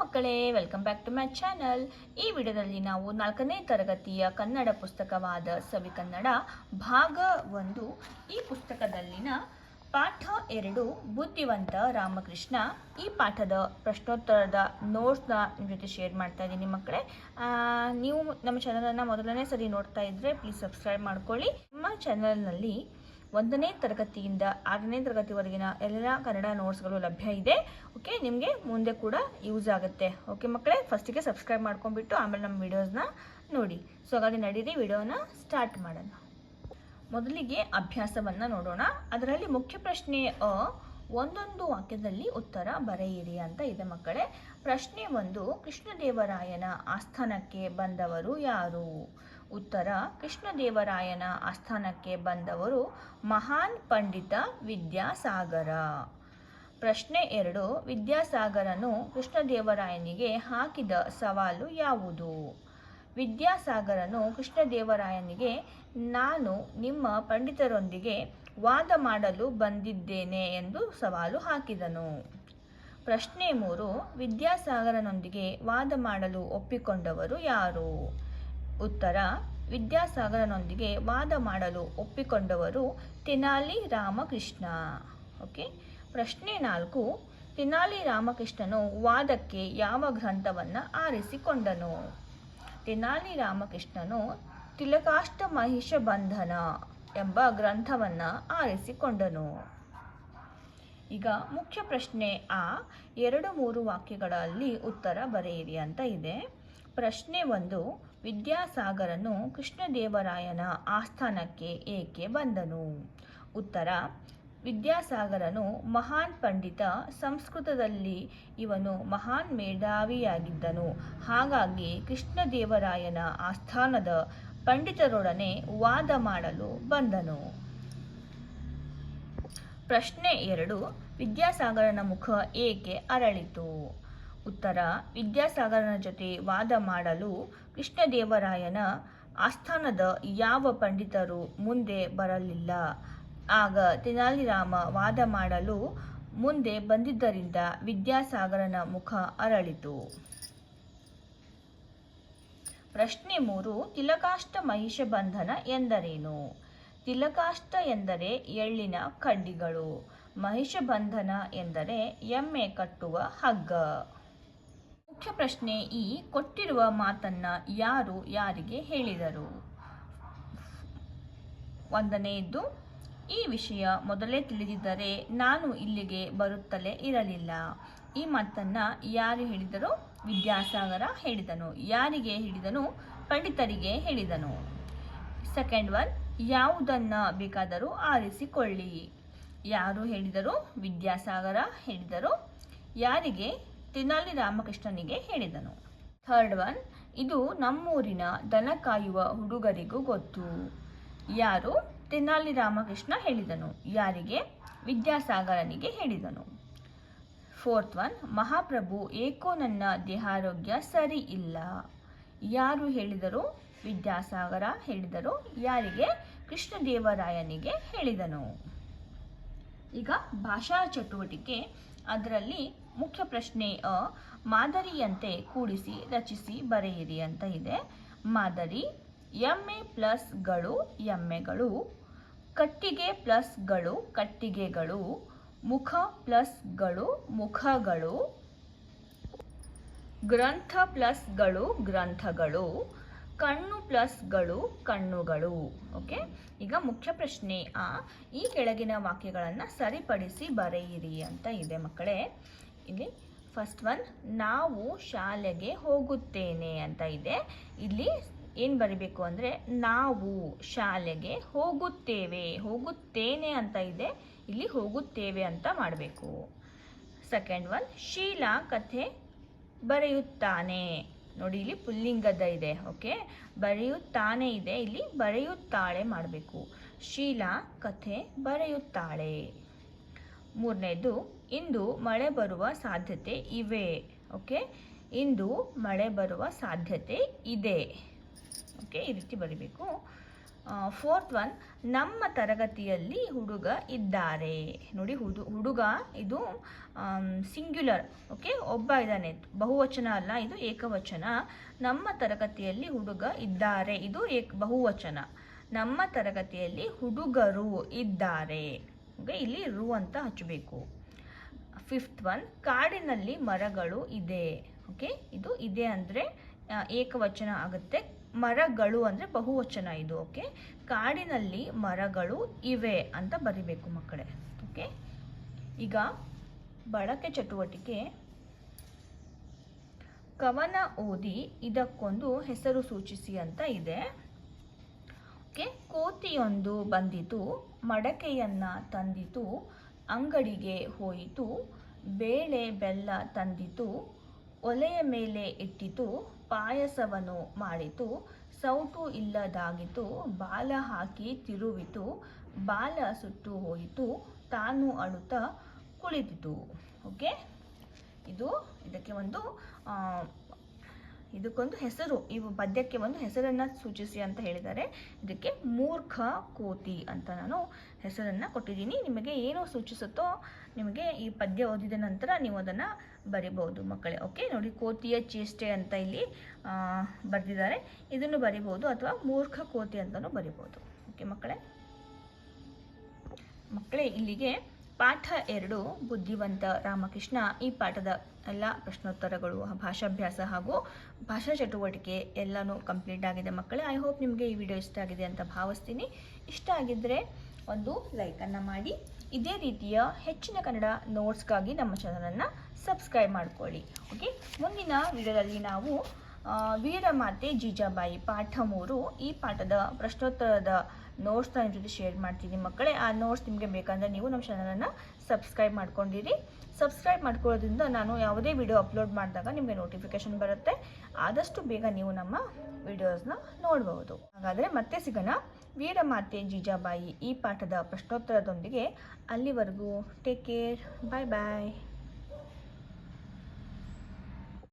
ಮಕ್ಕಳೇ, welcome back to my channel. ಈ ವಿಡಿಯೋದಲ್ಲಿ ನಾವು 4ನೇ ತರಗತಿಯ ಕನ್ನಡ ಪುಸ್ತಕವಾದ ಸವಿಕನ್ನಡ ಭಾಗ 1 ಈ ಪುಸ್ತಕದಲ್ಲಿನ ಪಾಠ 2 ಬುದ್ಧಿವಂತ ರಾಮಕೃಷ್ಣ ಈ ಪಾಠದ ಪ್ರಶ್ನೋತ್ತರದ ನೋಟ್ಸ್ನ ನಿಮ್ಮ ಜೊತೆ ಶೇರ್ ಮಾಡ್ತಾ ಇದ್ದೀನಿ ಮಕ್ಕಳೇ. ನೀವು ನಮ್ಮ ಚಾನಲನ್ನು ಮೊದಲನೇ ಸರಿ ನೋಡ್ತಾ ಇದ್ದರೆ ಪ್ಲೀಸ್ ಸಬ್ಸ್ಕ್ರೈಬ್ ಮಾಡ್ಕೊಳ್ಳಿ. ನಮ್ಮ ಚಾನಲ್ನಲ್ಲಿ 1ನೇ ತರಗತಿಯಿಂದ 6ನೇ ತರಗತಿವರೆಗಿನ ಎಲ್ಲ ಕನ್ನಡ ನೋಟ್ಸ್ಗಳು ಲಭ್ಯ ಇದೆ. ಓಕೆ, ನಿಮಗೆ ಮುಂದೆ ಕೂಡ ಯೂಸ್ ಆಗುತ್ತೆ. ಓಕೆ ಮಕ್ಕಳೇ, ಫಸ್ಟಿಗೆ ಸಬ್ಸ್ಕ್ರೈಬ್ ಮಾಡ್ಕೊಂಡ್ಬಿಟ್ಟು ಆಮೇಲೆ ನಮ್ಮ ವಿಡಿಯೋಸ್ನ ನೋಡಿ. ಸೊ ಹಾಗಾಗಿ ನಡೀರಿ ವಿಡಿಯೋನ ಸ್ಟಾರ್ಟ್ ಮಾಡೋಣ. ಮೊದಲಿಗೆ ಅಭ್ಯಾಸವನ್ನು ನೋಡೋಣ. ಅದರಲ್ಲಿ ಮುಖ್ಯ ಪ್ರಶ್ನೆ ಒಂದೊಂದು ವಾಕ್ಯದಲ್ಲಿ ಉತ್ತರ ಬರೆಯಿರಿ ಅಂತ ಇದೆ ಮಕ್ಕಳೇ. ಪ್ರಶ್ನೆ 1, ಕೃಷ್ಣದೇವರಾಯನ ಆಸ್ಥಾನಕ್ಕೆ ಬಂದವರು ಯಾರು? ಉತ್ತರ: ಕೃಷ್ಣದೇವರಾಯನ ಆಸ್ಥಾನಕ್ಕೆ ಬಂದವರು ಮಹಾನ್ ಪಂಡಿತ ವಿದ್ಯಾಸಾಗರ. ಪ್ರಶ್ನೆ 2, ವಿದ್ಯಾಸಾಗರನು ಕೃಷ್ಣದೇವರಾಯನಿಗೆ ಹಾಕಿದ ಸವಾಲು ಯಾವುದು? ವಿದ್ಯಾಸಾಗರನು ಕೃಷ್ಣದೇವರಾಯನಿಗೆ ನಾನು ನಿಮ್ಮ ಪಂಡಿತರೊಂದಿಗೆ ವಾದ ಮಾಡಲು ಬಂದಿದ್ದೇನೆ ಎಂದು ಸವಾಲು ಹಾಕಿದನು. ಪ್ರಶ್ನೆ 3, ವಿದ್ಯಾಸಾಗರನೊಂದಿಗೆ ವಾದ ಮಾಡಲು ಒಪ್ಪಿಕೊಂಡವರು ಯಾರು? ಉತ್ತರ: ವಿದ್ಯಾಸಾಗರನೊಂದಿಗೆ ವಾದ ಮಾಡಲು ಒಪ್ಪಿಕೊಂಡವರು ತೆನಾಲಿ ರಾಮಕೃಷ್ಣ. ಓಕೆ. ಪ್ರಶ್ನೆ 4, ತೆನಾಲಿ ರಾಮಕೃಷ್ಣನು ವಾದಕ್ಕೆ ಯಾವ ಗ್ರಂಥವನ್ನು ಆರಿಸಿಕೊಂಡನು? ತೆನಾಲಿ ರಾಮಕೃಷ್ಣನು ತಿಲಕಾಷ್ಟಮಹಿಷಬಂಧನ ಎಂಬ ಗ್ರಂಥವನ್ನು ಆರಿಸಿಕೊಂಡನು. ಈಗ ಮುಖ್ಯ ಪ್ರಶ್ನೆ 2-3 ವಾಕ್ಯಗಳಲ್ಲಿ ಉತ್ತರ ಬರೆಯಿರಿ ಅಂತ ಇದೆ. ಪ್ರಶ್ನೆ 1, ವಿದ್ಯಾಸಾಗರನು ಕೃಷ್ಣದೇವರಾಯನ ಆಸ್ಥಾನಕ್ಕೆ ಏಕೆ ಬಂದನು? ಉತ್ತರ: ವಿದ್ಯಾಸಾಗರನು ಮಹಾನ್ ಪಂಡಿತ, ಸಂಸ್ಕೃತದಲ್ಲಿ ಇವನು ಮಹಾನ್ ಮೇಧಾವಿಯಾಗಿದ್ದನು. ಹಾಗಾಗಿ ಕೃಷ್ಣದೇವರಾಯನ ಆಸ್ಥಾನದ ಪಂಡಿತರೊಡನೆ ವಾದ ಮಾಡಲು ಬಂದನು. ಪ್ರಶ್ನೆ 2, ವಿದ್ಯಾಸಾಗರನ ಮುಖ ಏಕೆ ಅರಳಿತು? ಉತ್ತರ: ವಿದ್ಯಾಸಾಗರನ ಜೊತೆ ವಾದ ಮಾಡಲು ಕೃಷ್ಣದೇವರಾಯನ ಆಸ್ಥಾನದ ಯಾವ ಪಂಡಿತರು ಮುಂದೆ ಬರಲಿಲ್ಲ. ಆಗ ತೆನಾಲಿರಾಮ ವಾದ ಮಾಡಲು ಮುಂದೆ ಬಂದಿದ್ದರಿಂದ ವಿದ್ಯಾಸಾಗರನ ಮುಖ ಅರಳಿತು. ಪ್ರಶ್ನೆ 3, ತಿಲಕಾಷ್ಟಮಹಿಷಬಂಧನ ಎಂದರೇನು? ತಿಲಕಾಷ್ಟ ಎಂದರೆ ಎಳ್ಳಿನ ಕಡ್ಡಿಗಳು, ಮಹಿಷಬಂಧನ ಎಂದರೆ ಎಮ್ಮೆ ಕಟ್ಟುವ ಹಗ್ಗ. ಮುಖ್ಯ ಪ್ರಶ್ನೆ ಕೊಟ್ಟಿರುವ ಮಾತನ್ನ ಯಾರು ಯಾರಿಗೆ ಹೇಳಿದರು? 1ನೇದ್ದು, ಈ ವಿಷಯ ಮೊದಲೇ ತಿಳಿದಿದ್ದರೆ ನಾನು ಇಲ್ಲಿಗೆ ಬರುತ್ತಲೇ ಇರಲಿಲ್ಲ. ಈ ಮಾತನ್ನ ಯಾರು ಹೇಳಿದರು? ವಿದ್ಯಾಸಾಗರ ಹೇಳಿದನು. ಯಾರಿಗೆ ಹೇಳಿದನು? ಪಂಡಿತರಿಗೆ ಹೇಳಿದನು. ಸೆಕೆಂಡ್ ಒನ್, ಯಾವುದನ್ನ ಬೇಕಾದರೂ ಆರಿಸಿಕೊಳ್ಳಿ. ಯಾರು ಹೇಳಿದರು? ವಿದ್ಯಾಸಾಗರ ಹೇಳಿದರು. ಯಾರಿಗೆ? ತೆನಾಲಿ ರಾಮಕೃಷ್ಣನಿಗೆ ಹೇಳಿದನು. ಥರ್ಡ್ ಒನ್, ಇದು ನಮ್ಮೂರಿನ ದನ ಕಾಯುವ ಹುಡುಗರಿಗೂ ಗೊತ್ತು. ಯಾರು? ತೆನಾಲಿ ರಾಮಕೃಷ್ಣ ಹೇಳಿದನು. ಯಾರಿಗೆ? ವಿದ್ಯಾಸಾಗರನಿಗೆ ಹೇಳಿದನು. ಫೋರ್ತ್ ಒನ್, ಮಹಾಪ್ರಭು ಏಕೋ ನನ್ನ ದೇಹಾರೋಗ್ಯ ಸರಿ ಇಲ್ಲ. ಯಾರು ಹೇಳಿದರು? ವಿದ್ಯಾಸಾಗರ ಹೇಳಿದರು. ಯಾರಿಗೆ? ಕೃಷ್ಣದೇವರಾಯನಿಗೆ ಹೇಳಿದನು. ಈಗ ಭಾಷಾ ಚಟುವಟಿಕೆ. ಅದರಲ್ಲಿ ಮುಖ್ಯ ಪ್ರಶ್ನೆ ಮಾದರಿಯಂತೆ ಕೂಡಿಸಿ ರಚಿಸಿ ಬರೆಯಿರಿ ಅಂತ ಇದೆ. ಮಾದರಿ: ಎಮ್ಮೆ ಪ್ಲಸ್ ಗಳು ಎಮ್ಮೆಗಳು, ಕಟ್ಟಿಗೆ ಪ್ಲಸ್ ಗಳು ಕಟ್ಟಿಗೆಗಳು, ಮುಖ ಪ್ಲಸ್ ಗಳು ಮುಖಗಳು, ಗ್ರಂಥ ಪ್ಲಸ್ ಗಳು ಗ್ರಂಥಗಳು, ಕಣ್ಣು ಪ್ಲಸ್ ಗಳು ಕಣ್ಣುಗಳು. ಓಕೆ. ಈಗ ಮುಖ್ಯ ಪ್ರಶ್ನೆ ಈ ಕೆಳಗಿನ ವಾಕ್ಯಗಳನ್ನು ಸರಿಪಡಿಸಿ ಬರೆಯಿರಿ ಅಂತ ಇದೆ ಮಕ್ಕಳೇ. ಇಲ್ಲಿ ಫಸ್ಟ್ ಒನ್, ನಾವು ಶಾಲೆಗೆ ಹೋಗುತ್ತೇನೆ ಅಂತ ಇದೆ. ಇಲ್ಲಿ ಏನು ಬರಿಬೇಕು ಅಂದರೆ ನಾವು ಶಾಲೆಗೆ ಹೋಗುತ್ತೇವೆ, ಹೋಗುತ್ತೇನೆ ಅಂತ ಇದೆ, ಇಲ್ಲಿ ಹೋಗುತ್ತೇವೆ ಅಂತ ಮಾಡಬೇಕು. ಸೆಕೆಂಡ್ ಒನ್, ಶೀಲಾ ಕಥೆ ಬರೆಯುತ್ತಾನೆ. ನೋಡಿ, ಇಲ್ಲಿ ಪುಲ್ಲಿಂಗದ ಇದೆ. ಓಕೆ, ಬರೆಯುತ್ತಾನೆ ಇದೆ, ಇಲ್ಲಿ ಬರೆಯುತ್ತಾಳೆ ಮಾಡಬೇಕು. ಶೀಲಾ ಕಥೆ ಬರೆಯುತ್ತಾಳೆ. ಮೂರನೇದು, ಇಂದು ಮಳೆ ಬರುವ ಸಾಧ್ಯತೆ ಇವೆ. ಓಕೆ, ಇಂದು ಮಳೆ ಬರುವ ಸಾಧ್ಯತೆ ಇದೆ. ಓಕೆ, ಈ ರೀತಿ ಬರಿಬೇಕು. ಫೋರ್ತ್ ಒನ್, ನಮ್ಮ ತರಗತಿಯಲ್ಲಿ ಹುಡುಗ ಇದ್ದಾರೆ. ನೋಡಿ, ಹುಡುಗ ಇದು ಸಿಂಗ್ಯುಲರ್, ಓಕೆ, ಒಬ್ಬ ಇದ್ದಾನೆ, ಬಹುವಚನ ಅಲ್ಲ, ಇದು ಏಕವಚನ. ನಮ್ಮ ತರಗತಿಯಲ್ಲಿ ಹುಡುಗ ಇದ್ದಾರೆ, ಇದು ಬಹುವಚನ. ನಮ್ಮ ತರಗತಿಯಲ್ಲಿ ಹುಡುಗರು ಇದ್ದಾರೆ, ಓಕೆ, ಇಲ್ಲಿ ರು ಅಂತ ಹಚ್ಚಬೇಕು. ಫಿಫ್ತ್ ಒನ್, ಕಾಡಿನಲ್ಲಿ ಮರಗಳು ಇದೆ. ಓಕೆ, ಇದು ಇದೆ ಅಂದರೆ ಏಕವಚನ ಆಗುತ್ತೆ, ಮರಗಳು ಅಂದರೆ ಬಹುವಚನ ಇದು. ಓಕೆ, ಕಾಡಿನಲ್ಲಿ ಮರಗಳು ಇವೆ ಅಂತ ಬರಿಬೇಕು ಮಕ್ಕಳೇ. ಓಕೆ, ಈಗ ಬಳಕೆ ಚಟುವಟಿಕೆ. ಕವನ ಓದಿ ಇದಕ್ಕೊಂದು ಹೆಸರು ಸೂಚಿಸಿ ಅಂತ ಇದೆ. ಓಕೆ, ಕೋತಿಯೊಂದು ಬಂದಿತು, ಮಡಕೆಯನ್ನ ತಂದಿತು, ಅಂಗಡಿಗೆ ಹೋಯಿತು, ಬೇಳೆ ಬೆಲ್ಲ ತಂದಿತು, ಒಲೆಯ ಮೇಲೆ ಇಟ್ಟಿತು, ಪಾಯಸವನ್ನು ಮಾಡಿತು, ಸೌಟು ಇಲ್ಲದಾಗಿತು, ಬಾಲ ಹಾಕಿ ತಿರುವಿತು, ಬಾಲ ಸುಟ್ಟು ಹೋಯಿತು, ತಾನು ಅಳುತ್ತಾ ಕುಳಿತಿತು. ಓಕೆ, ಇದಕ್ಕೊಂದು ಹೆಸರು, ಈ ಪದ್ಯಕ್ಕೆ ಒಂದು ಹೆಸರನ್ನು ಸೂಚಿಸಿ ಅಂತ ಹೇಳಿದ್ದಾರೆ. ಇದಕ್ಕೆ ಮೂರ್ಖ ಕೋತಿ ಅಂತ ನಾನು ಹೆಸರನ್ನು ಕೊಟ್ಟಿದ್ದೀನಿ. ನಿಮಗೆ ಏನು ಸೂಚಿಸುತ್ತೋ ನಿಮಗೆ ಈ ಪದ್ಯ ಓದಿದ ನಂತರ ನೀವು ಅದನ್ನು ಬರಿಬಹುದು ಮಕ್ಕಳೇ. ಓಕೆ, ನೋಡಿ, ಕೋತಿಯ ಚೇಷ್ಟೆ ಅಂತ ಇಲ್ಲಿ ಬರೆದಿದ್ದಾರೆ, ಇದನ್ನು ಬರಿಬಹುದು, ಅಥವಾ ಮೂರ್ಖ ಕೋತಿ ಅಂತಲೂ ಬರಿಬಹುದು. ಓಕೆ ಮಕ್ಕಳೇ, ಇಲ್ಲಿಗೆ ಪಾಠ 2 ಬುದ್ಧಿವಂತ ರಾಮಕೃಷ್ಣ, ಈ ಪಾಠದ ಎಲ್ಲ ಪ್ರಶ್ನೋತ್ತರಗಳು, ಭಾಷಾಭ್ಯಾಸ ಹಾಗೂ ಭಾಷಾ ಚಟುವಟಿಕೆ ಎಲ್ಲನೂ ಕಂಪ್ಲೀಟ್ ಆಗಿದೆ ಮಕ್ಕಳೇ. ಐ ಹೋಪ್ ನಿಮಗೆ ಈ ವಿಡಿಯೋ ಇಷ್ಟ ಆಗಿದೆ ಅಂತ ಭಾವಿಸ್ತೀನಿ. ಇಷ್ಟ ಆಗಿದ್ದರೆ ಒಂದು ಲೈಕನ್ನು ಮಾಡಿ. ಇದೇ ರೀತಿಯ ಹೆಚ್ಚಿನ ಕನ್ನಡ ನೋಟ್ಸ್ಗಾಗಿ ನಮ್ಮ ಚಾನಲನ್ನು ಸಬ್ಸ್ಕ್ರೈಬ್ ಮಾಡ್ಕೊಳ್ಳಿ. ಓಕೆ, ಮುಂದಿನ ವಿಡಿಯೋದಲ್ಲಿ ನಾವು ವೀರಮಾತೆ ಜೀಜಾಬಾಯಿ ಪಾಠ 3, ಈ ಪಾಠದ ಪ್ರಶ್ನೋತ್ತರದ ನೋಟ್ಸ್ನ ನಿಮ್ಮ ಜೊತೆ ಶೇರ್ ಮಾಡ್ತೀನಿ ಮಕ್ಕಳೇ. ಆ ನೋಟ್ಸ್ ನಿಮಗೆ ಬೇಕಂದರೆ ನೀವು ನಮ್ಮ ಚಾನಲನ್ನು ಸಬ್ಸ್ಕ್ರೈಬ್ ಮಾಡ್ಕೊಂಡಿರಿ. ಸಬ್ಸ್ಕ್ರೈಬ್ ಮಾಡ್ಕೊಳ್ಳೋದ್ರಿಂದ ನಾನು ಯಾವುದೇ ವಿಡಿಯೋ ಅಪ್ಲೋಡ್ ಮಾಡಿದಾಗ ನಿಮಗೆ ನೋಟಿಫಿಕೇಶನ್ ಬರುತ್ತೆ. ಆದಷ್ಟು ಬೇಗ ನೀವು ನಮ್ಮ ವಿಡಿಯೋಸ್ನ ನೋಡಬಹುದು. ಹಾಗಾದರೆ ಮತ್ತೆ ಸಿಗೋಣ ವೀರಮಾತೆ ಜೀಜಾಬಾಯಿ ಈ ಪಾಠದ ಪ್ರಶ್ನೋತ್ತರದೊಂದಿಗೆ. ಅಲ್ಲಿವರೆಗೂ ಟೇಕ್ ಕೇರ್, ಬಾಯ್ ಬಾಯ್.